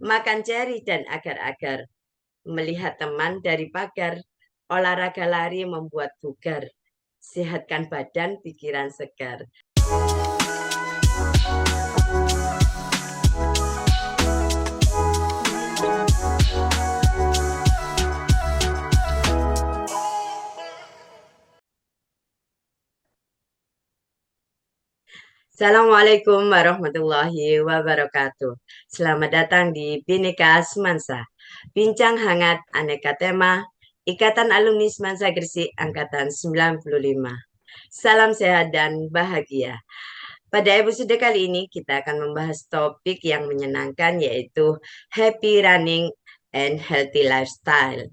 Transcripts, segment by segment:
makan ceri dan agar-agar, melihat teman dari pagar, olahraga lari membuat bugar, sehatkan badan, pikiran segar. Assalamualaikum warahmatullahi wabarakatuh. Selamat datang di Bhinneka Semansa. Bincang hangat aneka tema Ikatan Alumni Semansa Gresik Angkatan 95. Salam sehat dan bahagia. Pada episode kali ini kita akan membahas topik yang menyenangkan yaitu Happy Running and Healthy Lifestyle.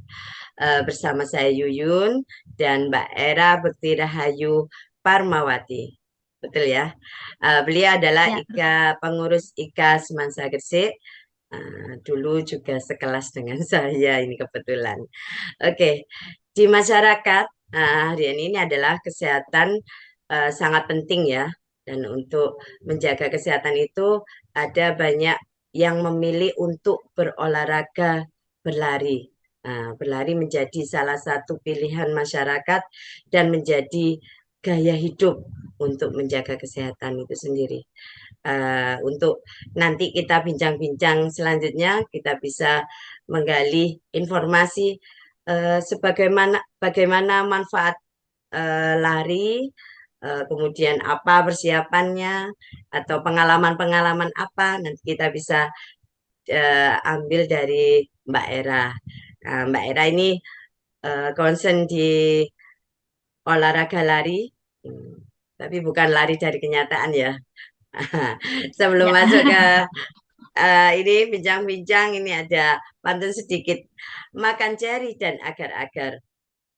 Bersama saya Yuyun dan Mbak Era Bekti Rahayu Parmawati. Betul ya. Beliau adalah Ya, pengurus IKA Semansa Gresik. Dulu juga sekelas dengan saya ini kebetulan. Oke, di masyarakat hari ini adalah kesehatan sangat penting ya. Dan untuk menjaga kesehatan itu ada banyak yang memilih untuk berolahraga berlari. Berlari menjadi salah satu pilihan masyarakat dan menjadi gaya hidup untuk menjaga kesehatan itu sendiri. Untuk nanti kita bincang-bincang selanjutnya, kita bisa menggali informasi bagaimana manfaat lari, kemudian apa persiapannya, atau pengalaman-pengalaman apa nanti kita bisa ambil dari Mbak Era. Mbak Era ini concern di olahraga lari, hmm, tapi bukan lari dari kenyataan ya. Sebelum ya. masuk ke ini bincang-bincang, ini ada pantun sedikit. Makan ceri dan agar-agar,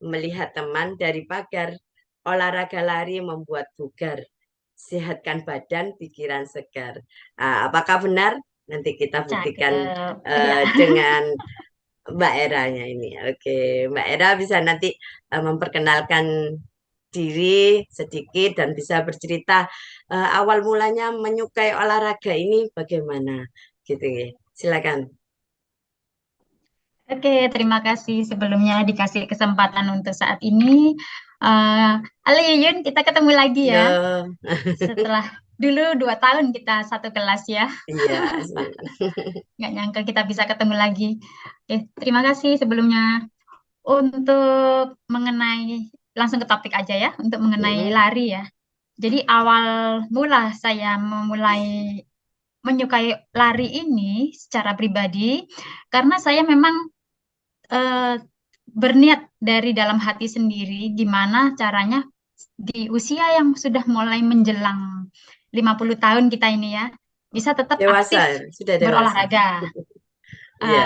melihat teman dari pagar, olahraga lari membuat bugar, sehatkan badan, pikiran segar. Apakah benar? Nanti kita buktikan Cakep. Ya. dengan Mbak Eranya ini. Oke, Mbak Era bisa nanti memperkenalkan diri sedikit dan bisa bercerita awal mulanya menyukai olahraga ini bagaimana gitu ya. Silakan. Oke, terima kasih sebelumnya dikasih kesempatan untuk saat ini. Halo Yuyun, kita ketemu lagi ya. Ya, Setelah dulu 2 tahun kita satu kelas ya. iya. Nggak nyangka kita bisa ketemu lagi. Oke, terima kasih sebelumnya. Untuk mengenai, langsung ke topik aja ya, untuk mengenai Mm-mm. lari ya. Jadi awal mula saya memulai menyukai lari ini secara pribadi, karena saya memang eh, berniat dari dalam hati sendiri gimana caranya di usia yang sudah mulai menjelang 50 tahun kita ini ya bisa tetap Dewasa, aktif sudah dewasa. berolahraga. Eh, Iya,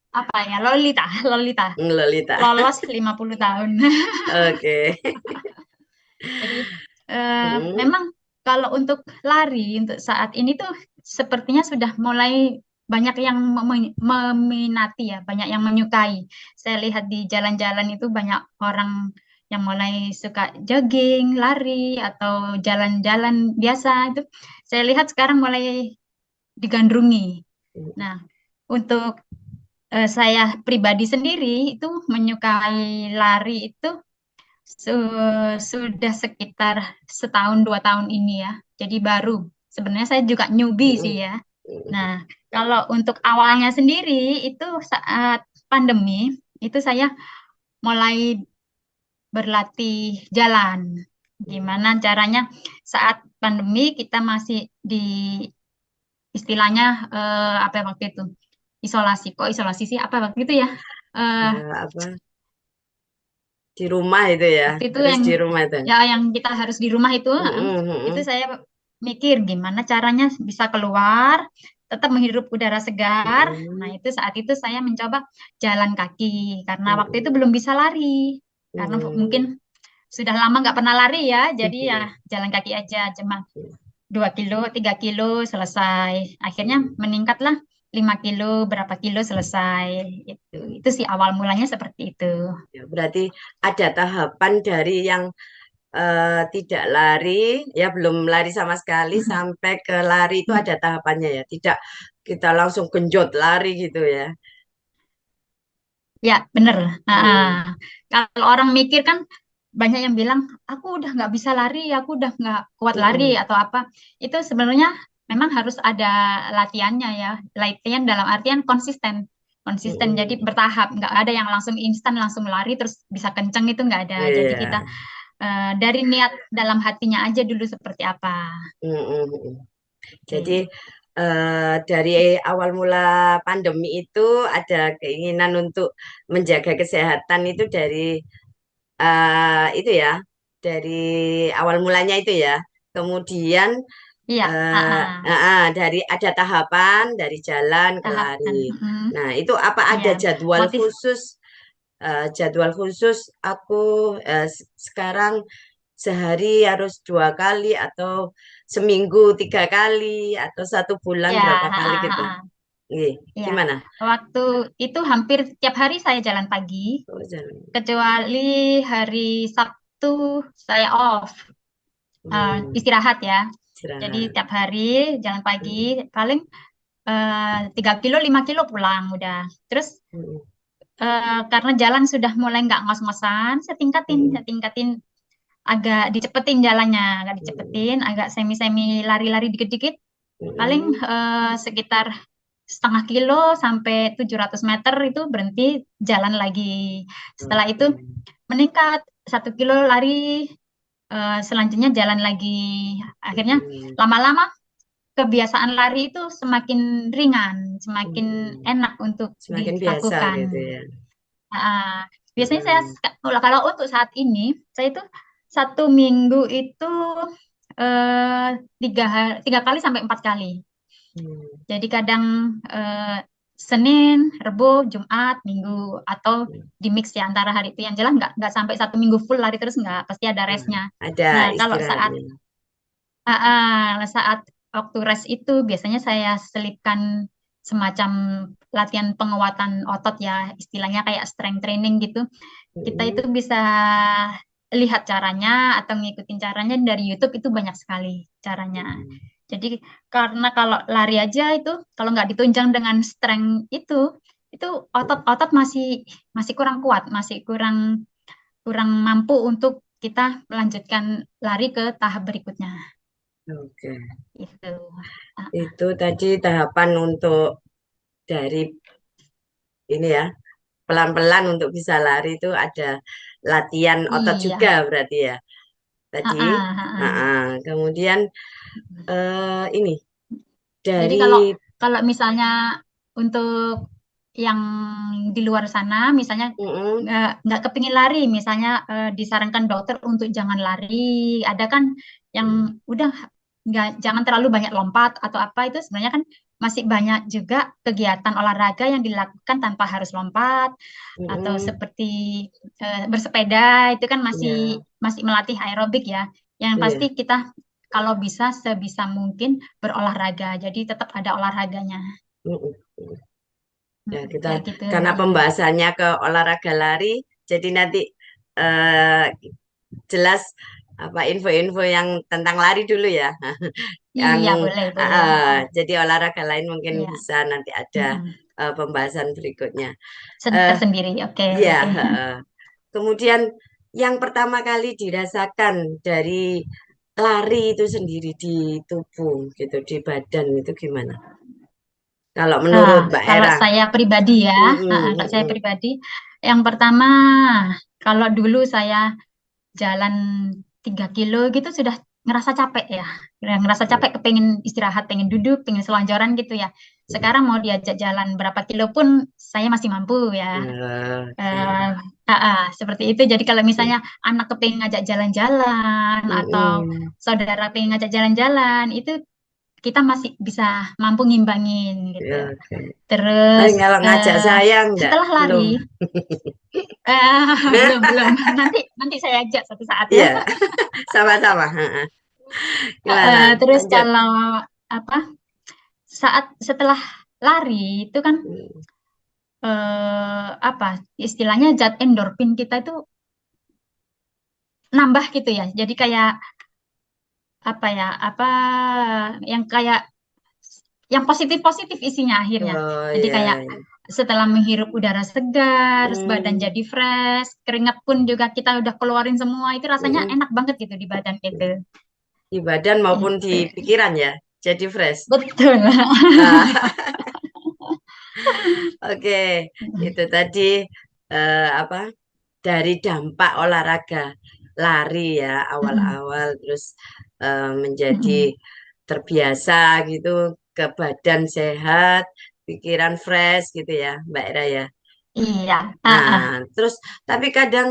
apa ya, Lolita, Lolita Lolita. lolos 50 tahun. Oke. Jadi Mm, memang kalau untuk lari untuk saat ini tuh sepertinya sudah mulai banyak yang meminati ya, banyak yang menyukai. Saya lihat di jalan-jalan itu banyak orang yang mulai suka jogging, lari, atau jalan-jalan biasa itu. Saya lihat sekarang mulai digandrungi. Nah, untuk saya pribadi sendiri itu menyukai lari itu sudah sekitar setahun 2 tahun ini ya. Jadi baru. Sebenarnya saya juga newbie sih mm, ya. Nah, mm. kalau untuk awalnya sendiri itu saat pandemi itu saya mulai berlatih jalan. Gimana caranya saat pandemi kita masih di istilahnya apa ya waktu itu? Isolasi. Kok isolasi sih? Apa waktu itu ya? Eh, Apa di rumah itu ya, Waktu itu harus yang di rumah itu. ya yang kita harus di rumah Mm, itu mm, saya mikir gimana caranya bisa keluar, tetap menghirup udara segar. Nah, mm, itu saat itu saya mencoba jalan kaki karena waktu itu mm, belum bisa lari. Karena mungkin mm, sudah lama nggak pernah lari ya, jadi ya mm. jalan kaki aja cuma 2 kilo, 3 kilo selesai. Akhirnya meningkatlah 5 kilo, berapa kilo selesai. Itu sih awal mulanya seperti itu. Ya, berarti ada tahapan dari yang tidak lari, ya belum lari sama sekali sampai ke lari itu ada tahapannya ya. Tidak kita langsung genjot lari gitu ya. Ya, bener. Hmm. Kalau orang mikir kan banyak yang bilang, aku udah nggak bisa lari, aku udah nggak kuat lari Mm-mm. atau apa. Itu sebenarnya memang harus ada latihannya ya. Latihan dalam artian konsisten. Konsisten, jadi Mm-mm. bertahap. Nggak ada yang langsung instan, langsung lari, terus bisa kenceng itu nggak ada. Jadi Iya. kita dari niat dalam hatinya aja dulu seperti apa. Mm-mm. Jadi Oke. dari awal mula pandemi itu ada keinginan untuk menjaga kesehatan itu dari itu ya, dari awal mulanya itu ya. Kemudian Iya, dari ada tahapan dari jalan ke tahapan. lari. Mm, Nah, itu apa ada iya, jadwal motif. khusus? Jadwal khusus aku sekarang sehari harus 2 kali atau seminggu 3 kali atau 1 bulan Ya, berapa kali gitu. Nggih, ya. gimana? Waktu itu hampir tiap hari saya jalan pagi, Oh, jalan. kecuali hari Sabtu saya off, Hmm, istirahat ya. Jadi istirahat. tiap hari jalan pagi, Hmm, paling 3 kilo, 5 kilo pulang udah. Terus hmm, karena jalan sudah mulai nggak ngos-ngosan, hmm, saya tingkatin agak dicepetin jalannya, agak hmm, dicepetin, agak semi-semi lari-lari dikit-dikit. Paling hmm, sekitar 0,5 kilo sampai 700 meter itu berhenti jalan lagi. Setelah itu oke. meningkat 1 kilo lari, selanjutnya jalan lagi. Akhirnya Hmm, lama-lama kebiasaan lari itu semakin ringan, semakin hmm. enak untuk Semakin biasa dilakukan. gitu ya. Ah, biasanya saya Hmm, kalau untuk saat ini saya itu 1 minggu itu eh, 3 kali sampai 4 kali. hmm, Jadi kadang eh, Senin, Rebo, Jumat, Minggu atau hmm. di mix ya antara hari itu yang jelas nggak sampai 1 minggu full lari terus nggak pasti ada Nah, restnya. ada Nah istirahatnya. saat waktu rest itu biasanya saya selipkan semacam latihan penguatan otot ya istilahnya kayak strength training gitu. Kita itu Hmm, bisa lihat caranya atau ngikutin caranya dari YouTube itu banyak sekali caranya. hmm, Jadi karena kalau lari aja itu kalau nggak ditunjang dengan strength itu hmm. otot-otot masih masih kurang kuat, masih kurang kurang mampu untuk kita melanjutkan lari ke tahap berikutnya. Oke. Itu. Ah, Itu tadi tahapan untuk dari ini ya, pelan-pelan untuk bisa lari itu ada latihan otot iya. juga berarti ya. Ah, Tadi, ah, ah, ah. kemudian ini Jadi dari kalau kalau misalnya untuk yang di luar sana, misalnya mm-mm, nggak kepingin lari, misalnya disarankan dokter untuk jangan lari, ada kan yang udah nggak jangan terlalu banyak lompat atau apa itu sebenarnya kan masih banyak juga kegiatan olahraga yang dilakukan tanpa harus lompat atau mm-mm, seperti bersepeda itu kan masih ya, masih melatih aerobik ya. Yang pasti iya, kita kalau bisa sebisa mungkin berolahraga. Jadi tetap ada olahraganya. mm-mm. Ya, kita Kayak gitu karena Mbak Lulu. pembahasannya ke olahraga lari, jadi nanti eh, jelas apa info-info yang tentang lari dulu ya. Yang Iya, boleh, boleh. jadi olahraga lain mungkin Iya. bisa nanti ada Mm-mm. pembahasan berikutnya. Eh, Tersendiri. Oke, ya, oke. kemudian yang pertama kali dirasakan dari lari itu sendiri di tubuh gitu, di badan itu gimana? Kalau Nah, menurut Mbak kalau Era, saya pribadi ya, mm-mm, kalau saya mm-mm, pribadi, yang pertama, kalau dulu saya jalan 3 kilo gitu sudah ngerasa capek ya. Udah ngerasa capek, kepengen istirahat, pengen duduk, pengen selonjoran gitu ya. Sekarang mau diajak jalan berapa kilo pun saya masih mampu ya. Eh, oke. seperti itu. Jadi kalau misalnya anak kepengen ngajak jalan-jalan atau Mm-mm. saudara pengen ngajak jalan-jalan, itu kita masih bisa mampu ngimbangin gitu. Ya, oke. Terus Tapi kalau ngajak saya enggak, setelah lari, belum. belum belum. Nanti nanti saya ajak suatu saat ya. Iya, sama-sama. Heeh. Gimana? Terus Lanjut. kalau apa saat setelah lari itu kan Hmm. apa istilahnya zat endorfin kita itu nambah gitu ya. Jadi kayak apa ya apa yang kayak yang positif-positif isinya akhirnya. Oh Jadi iya, kayak iya. setelah menghirup udara segar, terus badan Hmm, jadi fresh, keringat pun juga kita udah keluarin semua, itu rasanya mm-mm. enak banget gitu di badan gitu. Di badan maupun di Itu. pikiran ya, jadi fresh. Betul. Ah, oke, itu tadi apa dari dampak olahraga lari ya Mm-mm. awal-awal terus menjadi Mm-mm. terbiasa gitu ke badan sehat, pikiran fresh gitu ya, Mbak Era ya. Iya. Nah, terus tapi kadang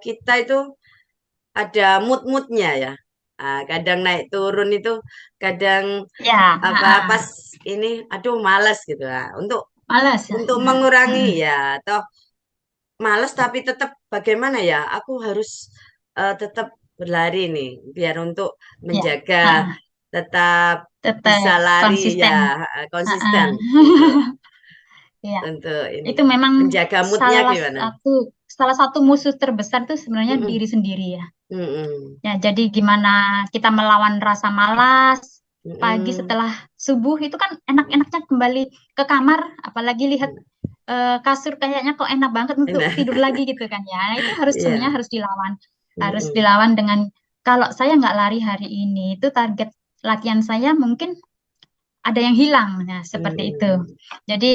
kita itu ada mood-moodnya ya. Kadang naik turun itu kadang Ya. apa pas ini aduh males gitu lah. Males. Untuk Nah, mengurangi mm-mm. ya toh males tapi tetap bagaimana ya? Aku harus tetap berlari nih biar untuk Ya. menjaga tetap bisa Tetap lari ya konsisten. konsisten Ah. gitu Iya. untuk ini Itu memang menjaga moodnya salah gimana? satu salah satu musuh terbesar tuh sebenarnya Mm-mm, diri sendiri ya. mm-mm, Ya, jadi gimana kita melawan rasa malas pagi mm-mm. setelah subuh itu kan enak-enaknya kembali ke kamar, apalagi lihat kasur kayaknya kok enak banget untuk Enak, tidur lagi gitu kan ya. Nah, itu harus iya. sebenarnya harus dilawan. Harus Mm-mm, dilawan dengan kalau saya nggak lari hari ini, itu target latihan saya mungkin ada yang hilang. Nah, seperti itu. mm-mm, Jadi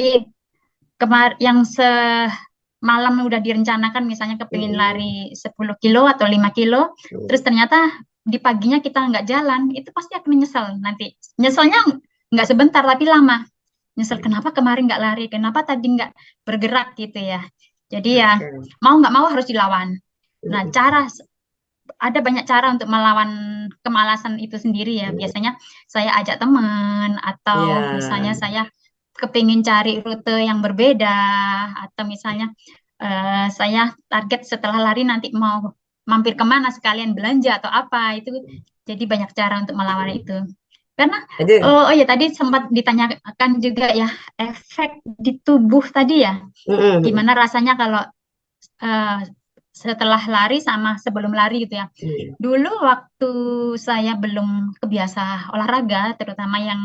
yang semalam udah direncanakan misalnya kepingin mm-mm, lari 10 kilo atau 5 kilo, terus mm-mm. ternyata di paginya kita nggak jalan, itu pasti akan menyesal nanti. Nyeselnya nggak sebentar tapi lama. Nyesel kenapa kemarin nggak lari, kenapa tadi nggak bergerak gitu ya. Jadi ya Oke. mau nggak mau harus dilawan. Nah, Mm-mm, ada banyak cara untuk melawan kemalasan itu sendiri ya. mm-mm. Biasanya saya ajak teman atau Iya. misalnya saya kepingin cari rute yang berbeda atau misalnya saya target setelah lari nanti mau mampir kemana sekalian belanja atau apa itu jadi banyak cara untuk melawan itu. Karena Jadi, oh ya tadi sempat ditanyakan juga ya efek di tubuh tadi ya. mm-mm, Gimana rasanya kalau eh, setelah lari sama sebelum lari gitu ya. mm-mm, Dulu waktu saya belum kebiasa olahraga, terutama yang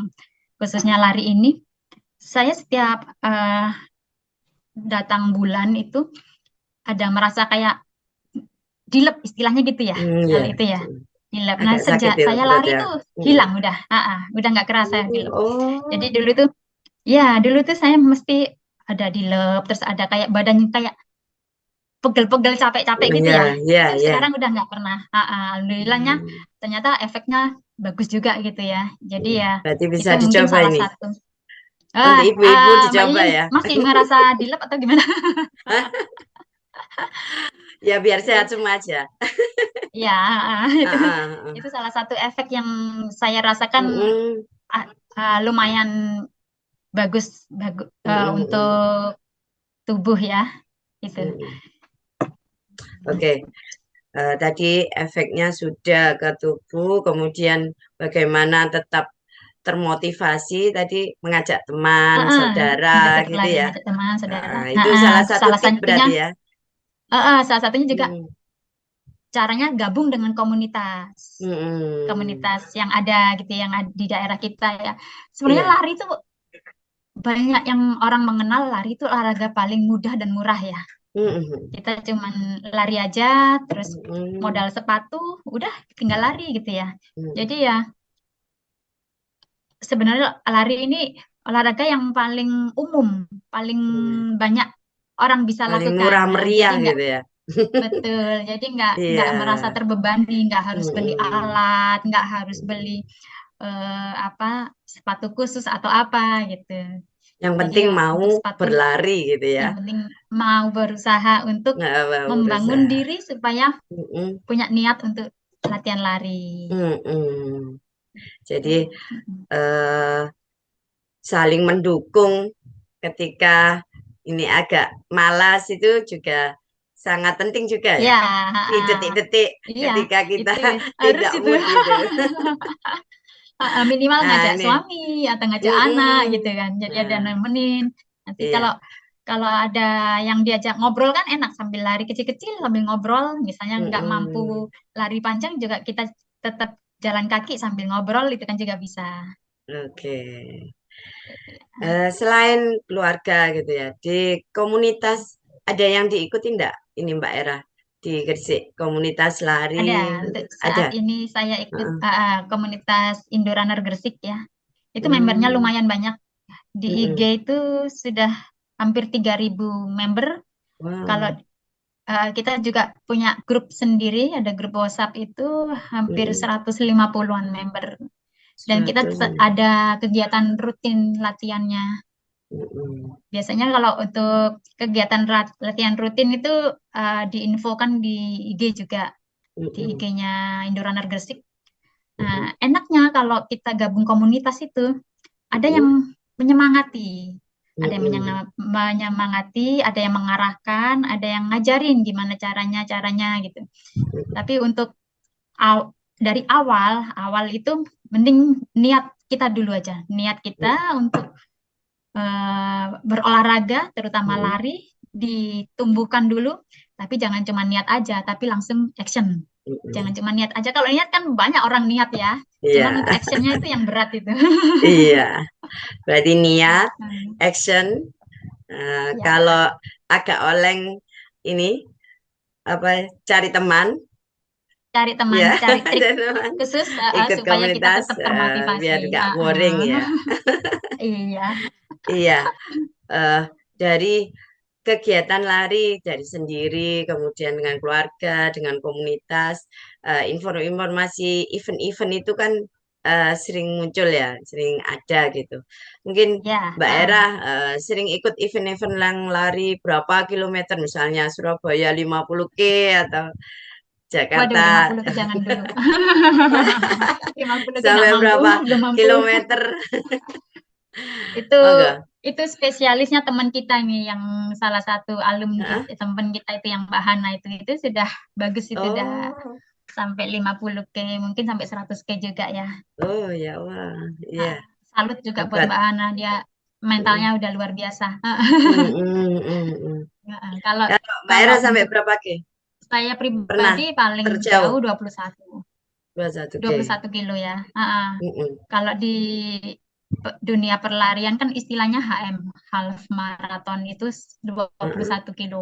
khususnya lari ini, saya setiap datang bulan itu ada merasa kayak dilep istilahnya gitu ya. ya. Kalau itu ya, dilep. Nah, Agak sakit sejak ya saya perut lari ya. tuh Mm-mm. hilang udah nggak kerasa dilep. Jadi Oh, dulu tuh saya mesti ada dilep, terus ada kayak badan kayak pegel-pegel capek-capek gitu ya. ya, Itu ya, ya. sekarang udah nggak pernah. Alhamdulillahnya Hmm. ternyata efeknya bagus juga gitu ya. Jadi ya Berarti bisa itu mungkin dicoba salah ini. satu. Untuk ibu-ibu Mbak dicoba Yuyun ya. masih ngerasa dilep atau gimana? Ya biar sehat semua aja. Ya, Ah, itu ah, ah. itu salah satu efek yang saya rasakan Mm-mm, lumayan bagus mm-mm, mm-mm, untuk tubuh ya itu. mm-mm. Oke, tadi efeknya sudah ke tubuh, kemudian bagaimana tetap termotivasi tadi mengajak teman, saudara Untuk tetap gitu lari ya. ngajak teman, saudara. Itu salah satu Salah tip satunya berarti ya. salah satunya juga Mm-mm, caranya gabung dengan komunitas. mm-mm. Komunitas yang ada gitu, yang ada di daerah kita ya. Sebenarnya Iya. lari itu banyak yang orang mengenal lari itu olahraga paling mudah dan murah ya. Mm-mm, Kita cuman lari aja, terus mm-mm, modal sepatu, udah tinggal lari gitu ya. Jadi mm-mm. ya sebenarnya lari ini olahraga yang paling umum, paling Iya. banyak orang bisa Paling lakukan. murah Nah, jadi meriah nggak gitu ya. betul, jadi nggak Iya. merasa terbebani, nggak harus beli Mm-mm. alat, nggak harus beli apa sepatu khusus atau apa gitu. Yang Jadi penting ya mau untuk sepatu berlari gitu ya. yang penting mau berusaha untuk Nggak mau membangun berusaha. diri supaya Mm-mm. punya niat untuk latihan lari. Mm-mm. Jadi Mm-mm. eh, saling mendukung ketika ini agak malas itu juga sangat penting juga ya. Ya, Di detik-detik iya ketika kita itu harus tidak itu. mood gitu. Minimal Nah ngajak ini. suami atau ngajak anak gitu Mm-mm. kan. Jadi ada Nah, nemenin. Nanti kalau iya. kalau ada yang diajak ngobrol kan enak sambil lari kecil-kecil sambil ngobrol. Misalnya nggak mampu Mm-mm. lari panjang juga kita tetap jalan kaki sambil ngobrol itu kan juga bisa. Oke. Selain keluarga gitu ya, di komunitas ada yang diikuti enggak ini Mbak Era di Gresik? Komunitas lari Ada, untuk ada? saat ini saya ikut Heeh. komunitas Indorunner Gresik ya. Itu membernya Hmm, lumayan banyak. Di IG mm-mm. itu sudah hampir 3.000 member. Kalau Wow. kita juga punya grup sendiri, ada grup WhatsApp itu hampir Mm-mm. 150-an member. Dan kita Suatu. ada kegiatan rutin latihannya. Mm-mm. Biasanya kalau untuk kegiatan latihan rutin itu diinfokan di IG juga, di Mm-mm. IG-nya Indorunner Gresik. Nah, Mm-mm. enaknya kalau kita gabung komunitas itu, ada yang Mm-mm. menyemangati, ada yang Mm-mm. menyemangati, ada yang mengarahkan, ada yang ngajarin gimana caranya gitu. Tapi untuk dari awal itu mending niat kita dulu aja, niat kita untuk berolahraga, terutama Mm-mm. lari, ditumbuhkan dulu, tapi jangan cuma niat aja, tapi langsung action. Jangan Mm-mm. cuma niat aja. Kalau niat kan banyak orang niat ya, cuman Iya, untuk actionnya itu yang berat itu. iya. Berarti niat, Hmm. action. Ya, Kalau agak oleng ini apa? Cari teman, cari teman, ya, cari trik cari teman. khusus Ikut supaya kita komunitas tetap biar termotivasi. nggak boring ya. Iya, Iya. eh, dari kegiatan lari dari sendiri, kemudian dengan keluarga, dengan komunitas, informasi event-event itu kan sering muncul ya, sering ada gitu. Mungkin ya. Mbak Era sering ikut event-event yang lari berapa kilometer, misalnya Surabaya 50 atau Waduh, Jakarta 50 ke jangan dulu. 50 ke nggak sampai mampu, berapa belum mampu. kilometer? Itu Monggo. itu spesialisnya teman kita nih yang salah satu alum Hah? kita, teman kita itu yang Mbak Hana itu sudah bagus itu udah Oh, sampai 50K, mungkin sampai 100K juga ya. oh ya wah, iya Ah, salut juga buat hebat. Mbak Hana, dia mentalnya Mm, udah luar biasa. mm. Kalau Kalau Mbak Era kalau sampai untuk berapa Ki? saya Pernah pribadi paling terjauh jauh 21 21 dua puluh K. satu kilo ya. Mm-mm. Kalau di dunia perlarian kan istilahnya HM, half marathon itu 21 kilo.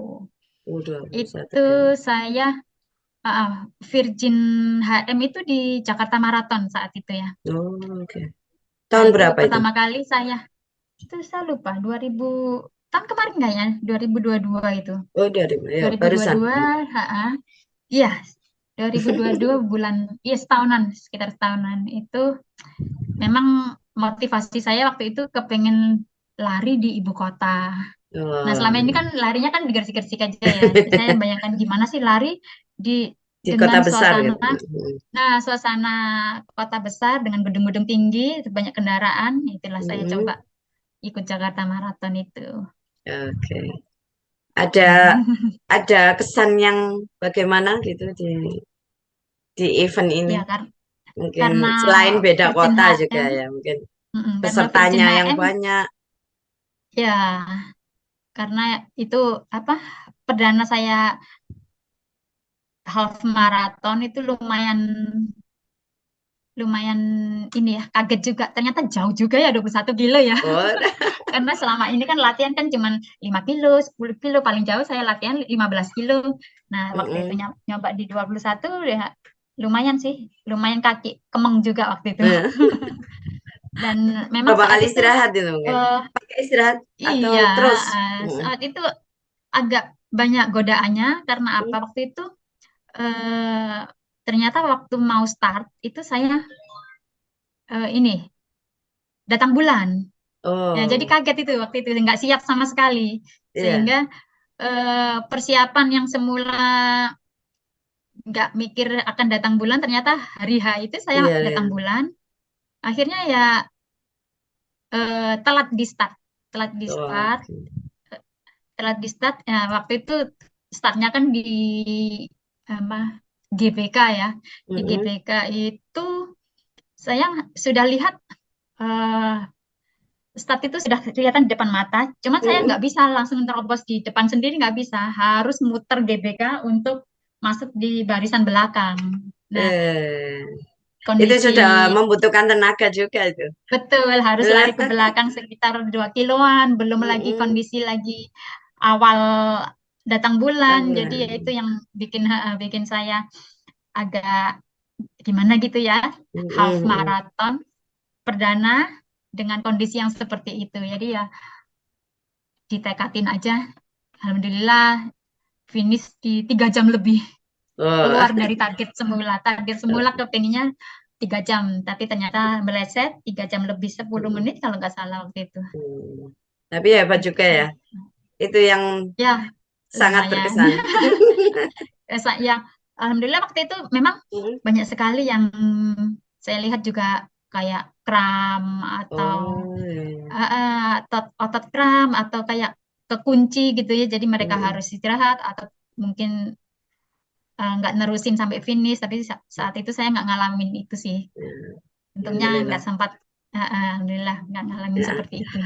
Udah satu Itu K. saya uh, Virgin HM itu di Jakarta Marathon saat itu ya. Oh, oke. Nah, Tahun itu berapa itu? pertama kali saya lupa 2000 tahun kemarin nggak ya? 2022 itu. Oh, dari ya, barusan. 2022, iya, 2022 bulan, iya setahunan, sekitar setahunan itu memang motivasi saya waktu itu kepengen lari di ibu kota. Nah, selama ini Oh, kan larinya kan digersik-gersik aja ya. Saya bayangkan gimana sih lari di di dengan kota besar suasana, gitu. Mm-mm. suasana kota besar dengan gedung-gedung tinggi, banyak kendaraan. Itulah saya coba Mm-mm. ikut Jakarta Marathon itu. Oke. Ada ada kesan yang bagaimana gitu di event ini? Ya, Mungkin karena selain beda Virgin kota juga HM, ya, mungkin karena Virgin pesertanya yang HM, banyak. ya, karena itu apa? Perdana saya half marathon itu lumayan lumayan ini ya, kaget juga. Ternyata jauh juga ya 21 kilo ya. Oh, Karena selama ini kan latihan kan cuman 5 kilo, 10 kilo, paling jauh saya latihan 15 kilo. Nah, waktu itu mm-mm. nyoba di 21 ya lumayan sih, lumayan kaki kemeng juga waktu itu. Dan memang Berapa saat kali itu istirahat itu mungkin? eh, Pakai istirahat atau iya, terus? Mm. saat itu agak banyak godaannya karena apa? Mm. Waktu itu eh, ternyata waktu mau start itu saya ini datang bulan. Ya, jadi Oh, kaget itu waktu itu nggak siap sama sekali. iya, Sehingga persiapan yang semula nggak mikir akan datang bulan, ternyata hari H itu saya iya, iya. datang bulan. Akhirnya ya telat di start, telat di Oh, start, telat di start. Ya, waktu itu startnya kan di apa, GBK ya. Di mm-mm, GBK itu saya sudah lihat eh, start itu sudah kelihatan di depan mata. Cuman saya mm-mm. nggak bisa langsung terobos di depan sendiri, nggak bisa. Harus muter GBK untuk masuk di barisan belakang. Nah, Eh, Itu kondisi sudah membutuhkan tenaga juga itu. betul harus lari ke belakang sekitar 2 kiloan, belum lagi Mm-mm. kondisi lagi awal datang bulan. Jadi ya itu Bulan. yang bikin saya agak gimana gitu ya, half Mm-mm. marathon perdana dengan kondisi yang seperti itu. Jadi ya ditekatin aja. Alhamdulillah finish di 3 jam lebih. Oh. Keluar dari target semula. Target semula kepinginnya 3 jam, tapi ternyata meleset 3 jam lebih 10 menit kalau nggak salah waktu itu. Hmm. Tapi hebat Gitu juga sih. ya. Itu yang Ya, sangat lumayan. berkesan. Ya, alhamdulillah waktu itu memang Mm. banyak sekali yang saya lihat juga kayak kram atau Oh, iya. otot kram atau kayak kekunci gitu ya. Jadi mereka Mm-mm. harus istirahat atau mungkin nggak nerusin sampai finish. Tapi saat itu saya nggak ngalamin itu sih. Untungnya nggak Alhamdulillah. sempat, alhamdulillah nggak ngalamin Nah, seperti itu.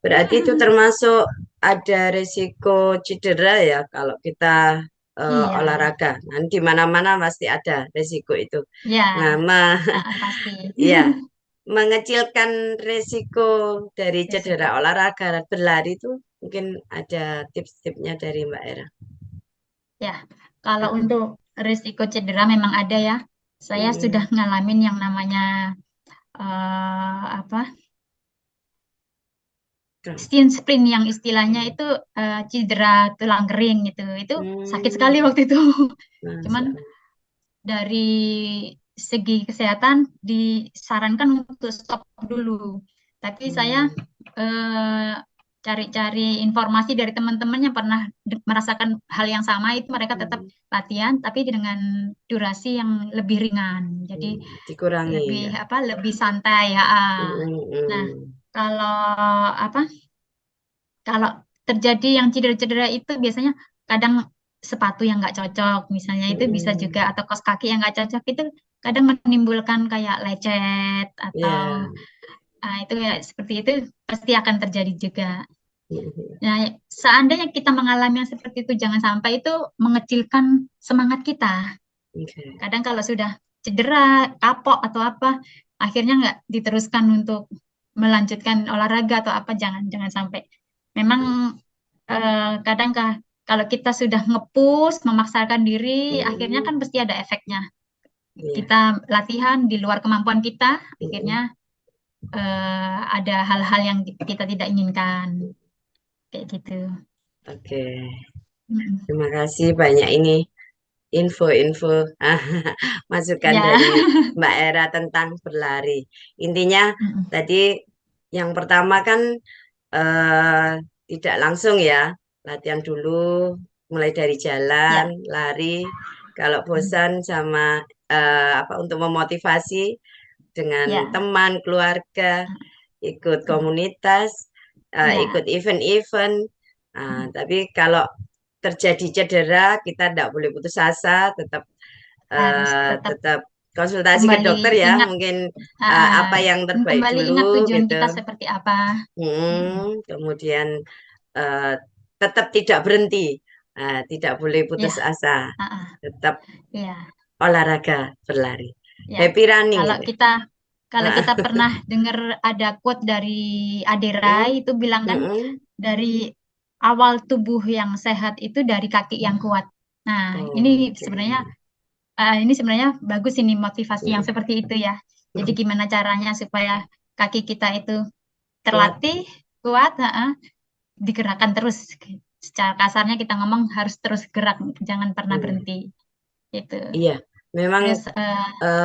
berarti itu termasuk ada risiko cedera ya kalau kita Iya, olahraga. Nah, di mana-mana pasti ada risiko itu. Nah, ya, pasti. ya, mengecilkan risiko dari cedera Risiko. olahraga berlari itu mungkin ada tips-tipsnya dari Mbak Era. Ya, kalau Heeh. untuk risiko cedera memang ada ya. Saya sudah Mm-mm. ngalamin yang namanya apa Kram. sprint yang istilahnya itu cedera tulang kering gitu. Itu sakit sekali Hmm, waktu itu. Masya Cuman Allah. dari segi kesehatan disarankan untuk stop dulu. Tapi saya Hmm, eh, cari-cari informasi dari teman-teman yang pernah merasakan hal yang sama itu mereka tetap hmm, latihan tapi dengan durasi yang lebih ringan. Jadi Dikurangi lebih ya. apa lebih santai ya. Nah, Mm-mm. kalau apa kalau terjadi yang cedera-cedera itu biasanya kadang sepatu yang nggak cocok, misalnya itu bisa juga, Mm-mm. atau kaos kaki yang nggak cocok itu kadang menimbulkan kayak lecet atau Ya. itu ya seperti itu pasti akan terjadi juga. Mm-mm. Nah, seandainya kita mengalami yang seperti itu, jangan sampai itu mengecilkan semangat kita. Oke. Kadang kalau sudah cedera, kapok atau apa, akhirnya nggak diteruskan untuk melanjutkan olahraga atau apa, jangan jangan sampai. Memang kadang kalau kita sudah ngepus, memaksakan diri, akhirnya Mm-mm. kan pasti ada efeknya. Iya. Kita latihan di luar kemampuan kita, akhirnya Mm-mm. ada hal-hal yang kita tidak inginkan, kayak gitu. Oke. Mm-mm. Terima kasih banyak ini info-info masukan Ya, dari Mbak Era tentang berlari. Intinya Mm-mm. tadi yang pertama kan eh, tidak langsung ya, latihan dulu, mulai dari jalan, Ya, lari. Kalau Mm. bosan sama apa untuk memotivasi dengan Ya, teman, keluarga, ikut komunitas, ikut ya, event-event. Nah, Mm. tapi kalau terjadi cedera, kita tidak boleh putus asa, tetap Harus tetap tetap konsultasi ke kembali dokter ya, ingat, mungkin uh, apa yang terbaik kembali dulu ingat tujuan gitu. kita seperti apa. Mm-mm. Kemudian eh, tetap tidak berhenti, tidak boleh putus Ya, asa, uh, uh, tetap ya. olahraga berlari, Ya, happy running kalau gitu. kita kalau kita pernah dengar ada quote dari Aderai Mm, itu bilang kan mm-mm. dari awal tubuh yang sehat itu dari kaki yang kuat. Nah, ini Oke. sebenarnya bagus ini motivasi yang Mm, seperti itu ya. Jadi mm. gimana caranya supaya kaki kita itu Kuat. terlatih, kuat, digerakkan terus. Secara kasarnya kita ngomong harus terus gerak, jangan pernah Mm. berhenti. Itu. Iya, memang Terus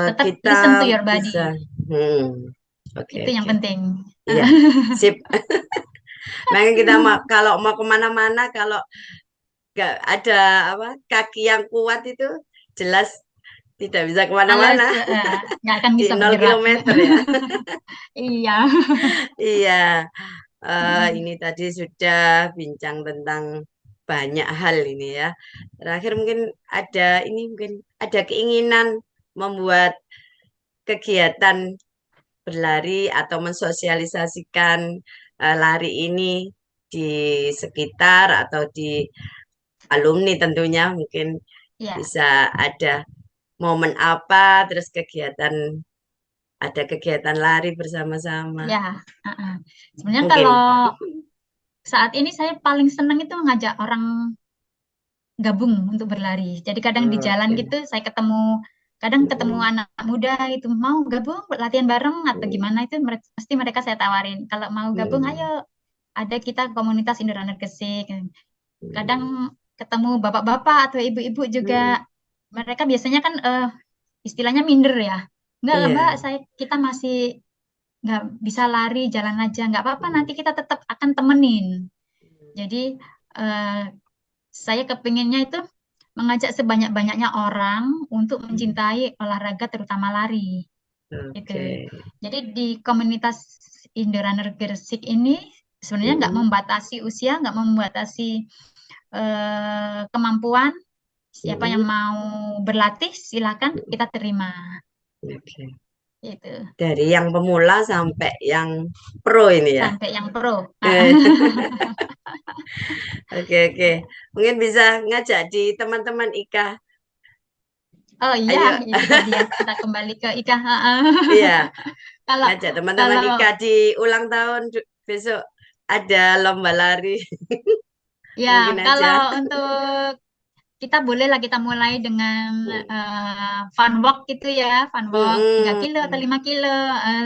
tetap kita listen to your body. bisa. Hmm, oke Itu yang oke. penting. Iya, sip. Makanya kita kalau mau kemana-mana, kalau nggak ada apa kaki yang kuat itu jelas tidak bisa Halus, kemana-mana nggak akan di bisa 0 kilometer bergerak. ya. Iya. Iya, ini tadi sudah bincang tentang banyak hal ini ya. Terakhir mungkin ada ini mungkin ada keinginan membuat kegiatan berlari atau mensosialisasikan lari ini di sekitar atau di alumni tentunya mungkin Ya, bisa ada momen apa terus kegiatan. ada kegiatan lari bersama-sama. Ya, sebenarnya kalau Mungkin. saat ini saya paling senang itu ngajak orang gabung untuk berlari. Jadi kadang di jalan Oke. gitu saya kadang ketemu Mm, anak muda itu mau gabung latihan bareng atau mm, gimana itu pasti mereka saya tawarin. Kalau mau gabung, ayo mm, ada kita komunitas Indorunner Gresik. Kadang mm, ketemu bapak-bapak atau ibu-ibu juga. mm. Mereka biasanya kan istilahnya minder ya. Enggak lah Mbak, Iya. kita masih nggak bisa lari, jalan aja. Nggak apa-apa, nanti kita tetap akan temenin. Jadi eh, saya kepinginnya itu mengajak sebanyak-banyaknya orang untuk Mm, mencintai olahraga terutama lari. Itu. oke. Jadi di komunitas Indorunner Gresik ini sebenarnya nggak Mm, membatasi usia, nggak membatasi kemampuan. Siapa yang mm, mau berlatih, silakan mm. kita terima. Oke. Itu Dari yang pemula sampai yang pro ini ya. sampai yang pro. Eh, Oke, oke. Mungkin bisa ngajak di teman-teman Ika. Oh iya, Ayo, itu tadi ya kita kembali ke Ika. iya, Kalau ngajak teman-teman kalau Ika di ulang tahun besok ada lomba lari. ya Mungkin kalau aja. untuk kita bolehlah kita mulai dengan fun walk gitu ya, fun walk 3 kilo atau Mm-mm. 5 kilo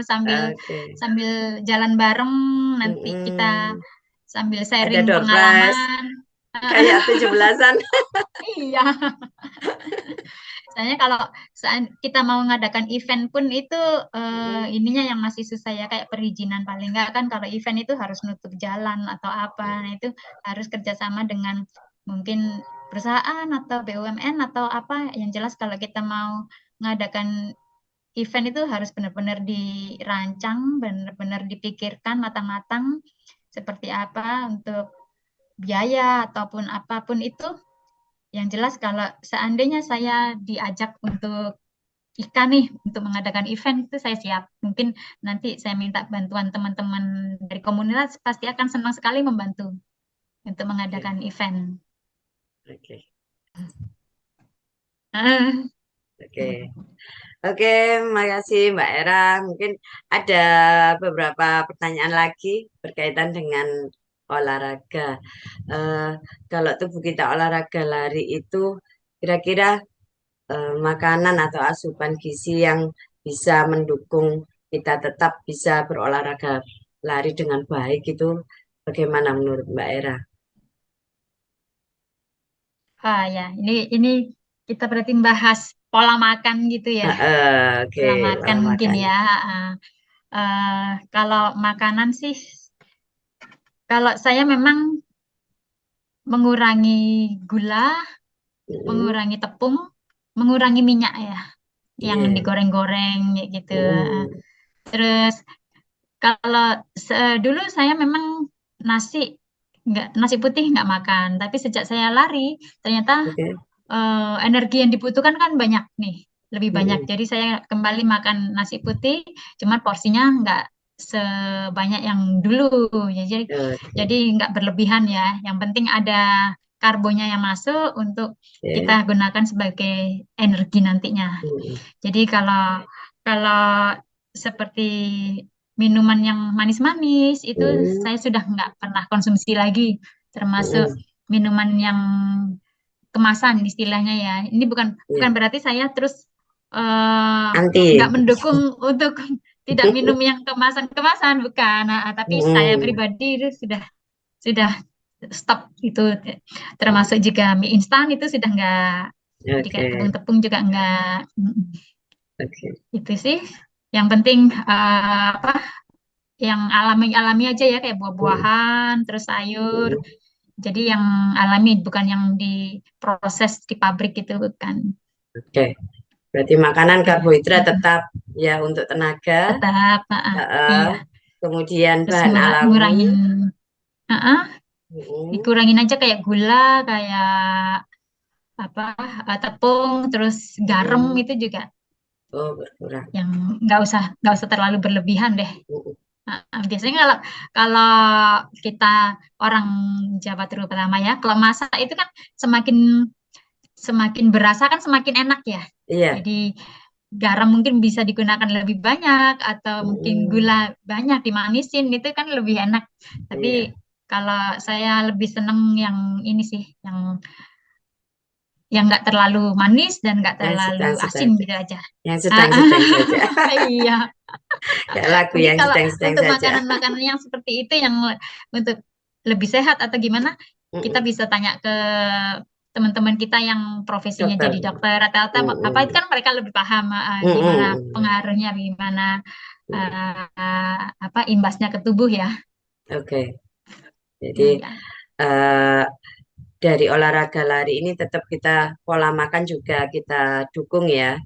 sambil Oke. sambil jalan bareng nanti kita Mm-mm. sambil Ada sharing door prize pengalaman. kayak 17-an. Iya. Soalnya kalau saat kita mau mengadakan event pun itu Mm-mm. ininya yang masih susah ya kayak perizinan paling nggak kan kalau event itu harus nutup jalan atau apa. Nah itu harus kerjasama dengan mungkin perusahaan atau BUMN atau apa. Yang jelas kalau kita mau mengadakan event itu harus benar-benar dirancang, benar-benar dipikirkan matang-matang seperti apa untuk biaya ataupun apapun itu yang jelas kalau seandainya saya diajak untuk Ika nih untuk mengadakan event itu saya siap. Mungkin nanti saya minta bantuan teman-teman dari komunitas pasti akan senang sekali membantu untuk Oke, mengadakan event. oke, Ah, oke. Oke, makasih Mbak Era. Mungkin ada beberapa pertanyaan lagi berkaitan dengan olahraga. Eh, Kalau tubuh kita olahraga lari itu, kira-kira makanan atau asupan gizi yang bisa mendukung kita tetap bisa berolahraga lari dengan baik itu bagaimana menurut Mbak Era? ya, ini kita berarti bahas pola makan gitu ya. Oke, Pola makan pola mungkin makan. ya. Ah. Kalau makanan sih, kalau saya memang mengurangi gula, Mm, mengurangi tepung, mengurangi minyak ya, yang iya. digoreng-goreng kayak gitu. Mm, Terus kalau dulu saya memang nasi nasi putih nggak makan, tapi sejak saya lari ternyata oke. energi yang dibutuhkan kan banyak nih, lebih banyak. Mm, Jadi saya kembali makan nasi putih, cuman porsinya nggak sebanyak yang dulu. Jadi oke. jadi nggak berlebihan ya. Yang penting ada karbonya yang masuk untuk kita Ya. gunakan sebagai energi nantinya. Mm, Jadi kalau kalau seperti minuman yang manis-manis itu mm, saya sudah nggak pernah konsumsi lagi, termasuk mm, minuman yang kemasan istilahnya ya. Ini bukan bukan ya. berarti saya terus nggak Anti. mendukung untuk tidak minum yang kemasan-kemasan, bukan. Tapi saya Mm, pribadi itu sudah stop itu, termasuk juga mie instan itu sudah nggak. Jadi kayak oke, tepung-tepung juga nggak. oke. Itu sih yang penting apa yang alami-alami aja ya kayak Mm, buah-buahan terus sayur mm, jadi yang alami bukan yang diproses di pabrik itu bukan. oke. Berarti makanan Oke. karbohidrat Mm-mm. tetap ya untuk tenaga. Tetap Heeh. iya Kemudian terus bahan alami. ngurangin Mm, dikurangin aja kayak gula kayak apa tepung terus garam mm. itu juga Oh, berkurang. yang nggak usah terlalu berlebihan deh. Mm, Biasanya kalau kalau kita orang Jawa terutama ya, kalau masak itu kan semakin semakin berasa kan semakin enak ya. iya. Jadi garam mungkin bisa digunakan lebih banyak atau mungkin Mm-mm. gula banyak dimanisin itu kan lebih enak. Tapi Iya, kalau saya lebih seneng yang ini sih, yang nggak terlalu manis dan nggak yang terlalu sedang-sedang, asin gitu aja. yang Ah, sedang-sedang saja. iya. Kayak lagu Mungkin yang kalau sedang-sedang untuk saja. makanan-makanan yang seperti itu yang untuk lebih sehat atau gimana, kita Mm-mm. bisa tanya ke teman-teman kita yang profesinya Dokter. jadi dokter atau apa itu Mm-mm. kan mereka lebih paham gimana Mm-mm. pengaruhnya, gimana Mm-mm. apa imbasnya ke tubuh ya. Oke, jadi Iya. eh, dari olahraga lari ini tetap kita pola makan juga kita dukung ya,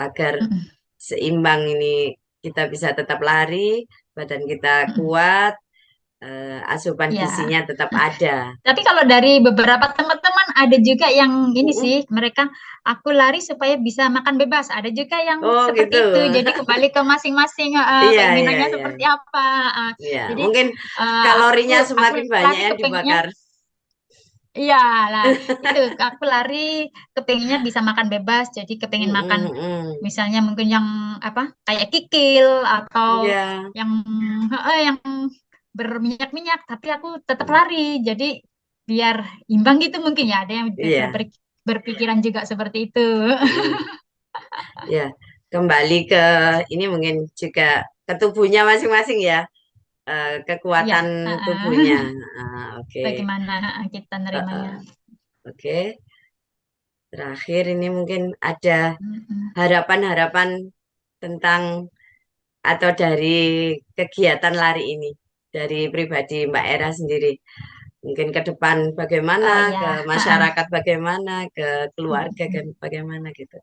agar Mm-mm. seimbang ini kita bisa tetap lari, badan kita Mm-mm. kuat, asupan Ya. gizinya tetap ada. Tapi kalau dari beberapa teman-teman ada juga yang ini Mm-mm. sih, mereka aku lari supaya bisa makan bebas. Ada juga yang Oh gitu. seperti itu. Jadi kembali ke masing-masing Iya, iya, keinginannya iya. seperti apa. Iya, Jadi mungkin aku kalorinya aku semakin banyak lari yang kepengennya, dibakar. iya lah itu aku lari kepengennya bisa makan bebas. Jadi kepengen makan Mm-mm, mm. misalnya mungkin yang apa kayak kikil atau Iya, yang yang berminyak-minyak, tapi aku tetap lari. Jadi biar imbang gitu mungkin ya. Ada yang iya. berpikiran juga seperti itu. Mm. Ya, kembali ke ini mungkin juga ke tubuhnya masing-masing ya, Iya, kekuatan tubuhnya. Oke. bagaimana kita Eh, nerimanya. eh, oke. Terakhir ini mungkin ada Mm-mm. harapan-harapan tentang atau dari kegiatan lari ini dari pribadi Mbak Era sendiri. Mungkin ke depan bagaimana, Oh ke iya, masyarakat bagaimana, ke keluarga bagaimana gitu.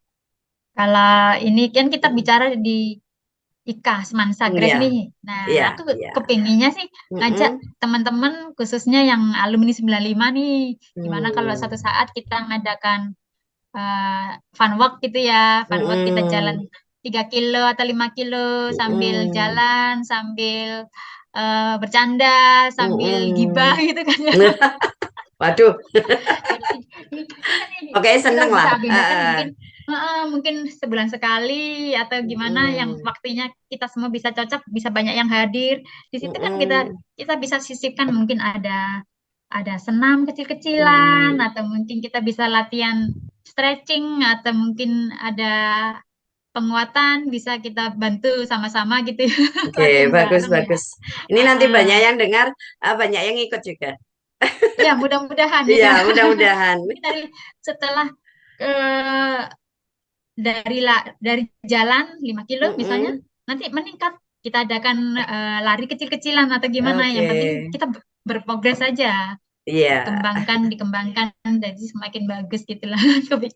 kalau ini kan kita bicara di IKA Seman Sagres Iya, nih. Nah, iya, aku iya. kepinginnya sih ngajak Mm-mm. teman-teman khususnya yang alumni 95 nih. Gimana kalau Hmm. satu saat kita ngadakan fun walk gitu ya. Fun walk kita jalan Mm-mm. 3 kilo atau 5 kilo sambil Mm-mm. jalan, sambil bercanda, sambil gibah Mm-mm. gitu kan ya. Waduh, Jadi oke kita seneng bisa lah. agendakan mungkin mungkin sebulan sekali atau gimana yang Mm-mm. waktunya kita semua bisa cocok, bisa banyak yang hadir. Di situ kan kita Mm-mm. kita bisa sisipkan mungkin ada senam kecil-kecilan Mm. atau mungkin kita bisa latihan stretching atau mungkin ada penguatan bisa kita bantu sama-sama gitu ya. Oke, Latihan bagus bareng ya. bagus. Ini nanti banyak Uh-uh. yang dengar, banyak yang ikut juga. Ya, mudah-mudahan Iya, ya. mudah-mudahan. Mungkin dari setelah eh, dari jalan 5 kilo misalnya Mm-mm. nanti meningkat kita adakan lari kecil-kecilan atau gimana yang Oke, penting kita berprogres saja iya, dikembangkan jadi semakin bagus gitulah.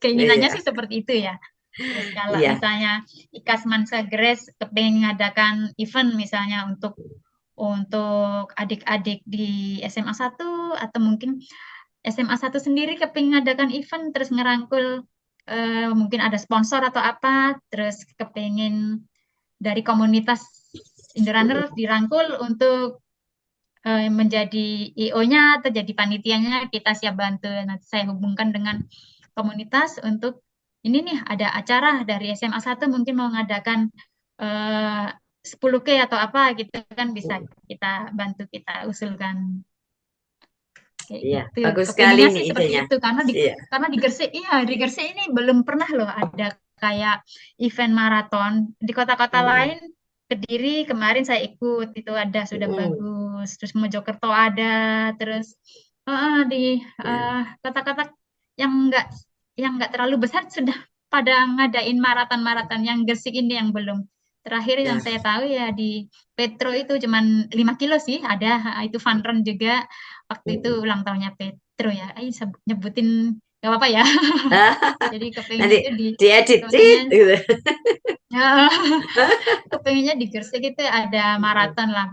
Keinginannya iya, sih seperti itu ya. Terus kalau iya. misalnya Ikasman Sagres kepengen mengadakan event misalnya untuk adik-adik di SMA 1 atau mungkin SMA 1 sendiri kepingin ngadakan event terus ngerangkul mungkin ada sponsor atau apa terus kepingin dari komunitas Indorunner dirangkul untuk menjadi IO-nya atau jadi panitianya kita siap bantu. Nanti saya hubungkan dengan komunitas untuk ini nih ada acara dari SMA 1 mungkin mau ngadakan eh, 10K atau apa gitu kan bisa kita bantu kita usulkan. Kayak Iya, gitu. bagus sekali Kepinginnya nih sih seperti idenya. itu Iya. karena di Gresik iya di Gresik ini belum pernah loh ada kayak event maraton di kota-kota Mm-mm. lain. Kediri kemarin saya ikut itu ada sudah Mm-mm. bagus. Terus Mojokerto ada terus di Ya. kota-kota yang enggak terlalu besar sudah pada ngadain maraton-maraton yang Gresik ini yang belum. Terakhir yang Ya. saya tahu ya di Petro itu cuman 5 kilo sih ada itu fun run juga waktu itu Mm-mm. ulang tahunnya Petro ya. Nyebutin gak apa-apa ya. Jadi Nanti kepengennya itu diedit kepengennya Tit, gitu. kepengennya di Gresik itu ada Mm-mm. maraton lah.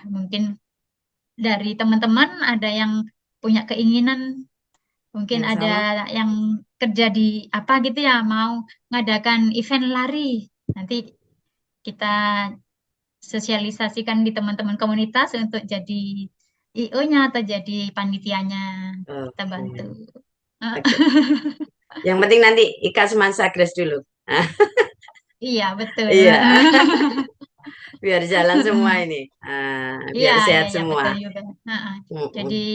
Mungkin dari teman-teman ada yang punya keinginan, mungkin Yang ada sama. yang kerja di apa gitu ya, mau ngadakan event lari. Nanti kita sosialisasikan di teman-teman komunitas untuk jadi IO-nya atau jadi panitianya kita bantu. Oke. Oke. Yang penting nanti Ika Semansa Grace dulu. Iya, betul. Iya, biar jalan semua ini. Iya, Biar iya, sehat iya, betul semua. juga. Heeh. Jadi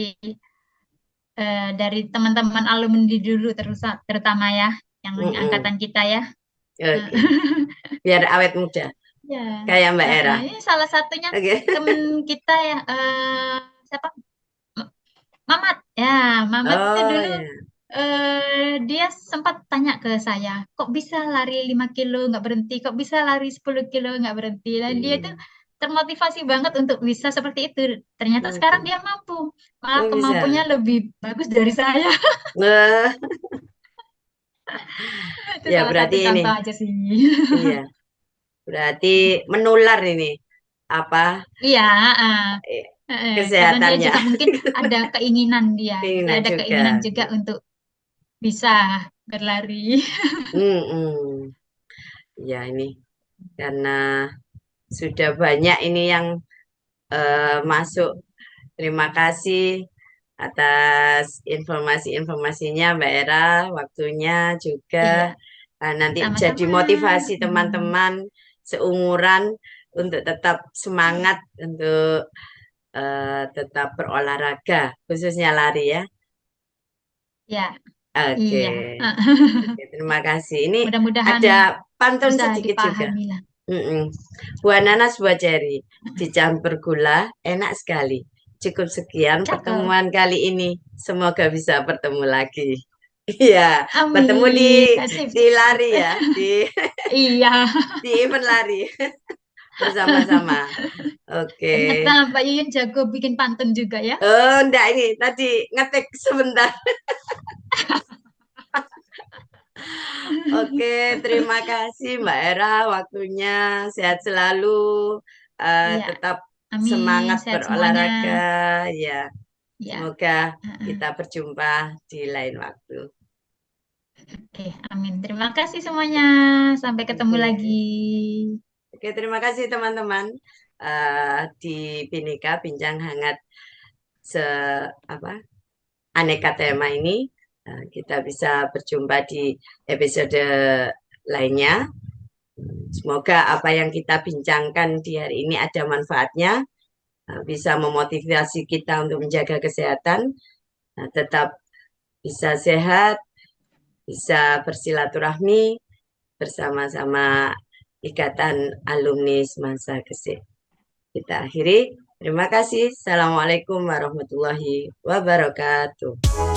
Mm-mm. dari teman-teman alumni dulu terutama ya, yang Mm-mm. angkatan kita ya. Oke, biar awet muda Ya, kayak Mbak Era. ini salah satunya Oke. temen kita ya, siapa? Mamat. Ya, Mamat itu Oh dulu ya. dia sempat tanya ke saya, kok bisa lari 5 kilo nggak berhenti, kok bisa lari 10 kilo nggak berhenti. Dan dia itu Hmm. termotivasi banget untuk bisa seperti itu. Ternyata sekarang Oke. dia mampu, malah Oh kemampuannya bisa. lebih bagus dari saya. Eh, Itu ya salah satu berarti ini. contoh aja sih. Iya, berarti menular ini apa Iya, ah. eh, Karena dia kesehatannya. juga mungkin ada keinginan dia Keinginan ada keinginan juga. juga untuk bisa berlari. Mm-mm. Ya ini karena sudah banyak ini yang masuk. Terima kasih atas informasi-informasinya Mbak Era, waktunya juga. Iya, Nanti jadi sama-sama. motivasi Hmm. teman-teman seumuran untuk tetap semangat untuk tetap berolahraga, khususnya lari ya. Ya, Oke, iya. oke, terima kasih. Ini Mudah-mudahan ada pantun bisa sedikit juga. dipahami lah. Mm-mm. Buah nanas, buah ceri, dicampur gula, enak sekali. Cukup sekian Cakep. pertemuan kali ini. Semoga bisa bertemu lagi. Iya, bertemu di Amin. Sip, di sip, sip. lari ya, Iya. di event lari bersama-sama. Ternyata Oke. Mbak Yuyun jago bikin pantun juga ya. Oh, enggak ini tadi ngetik sebentar. Oke, terima kasih Mbak Era waktunya. Sehat selalu. Iya. Tetap Amin. semangat Sehat semuanya. berolahraga. Ya, Ya. semoga kita Heeh. berjumpa di lain waktu. Oke, amin. Terima kasih semuanya. Sampai ketemu Oke, lagi. oke, terima kasih teman-teman. Di Binika Bincang Hangat se apa aneka tema ini. Kita bisa berjumpa di episode lainnya. Semoga apa yang kita bincangkan di hari ini ada manfaatnya, bisa memotivasi kita untuk menjaga kesehatan, tetap bisa sehat, bisa bersilaturahmi bersama-sama Ikatan Alumni Semasa Geseh. Kita akhiri. Terima kasih. Assalamualaikum warahmatullahi wabarakatuh.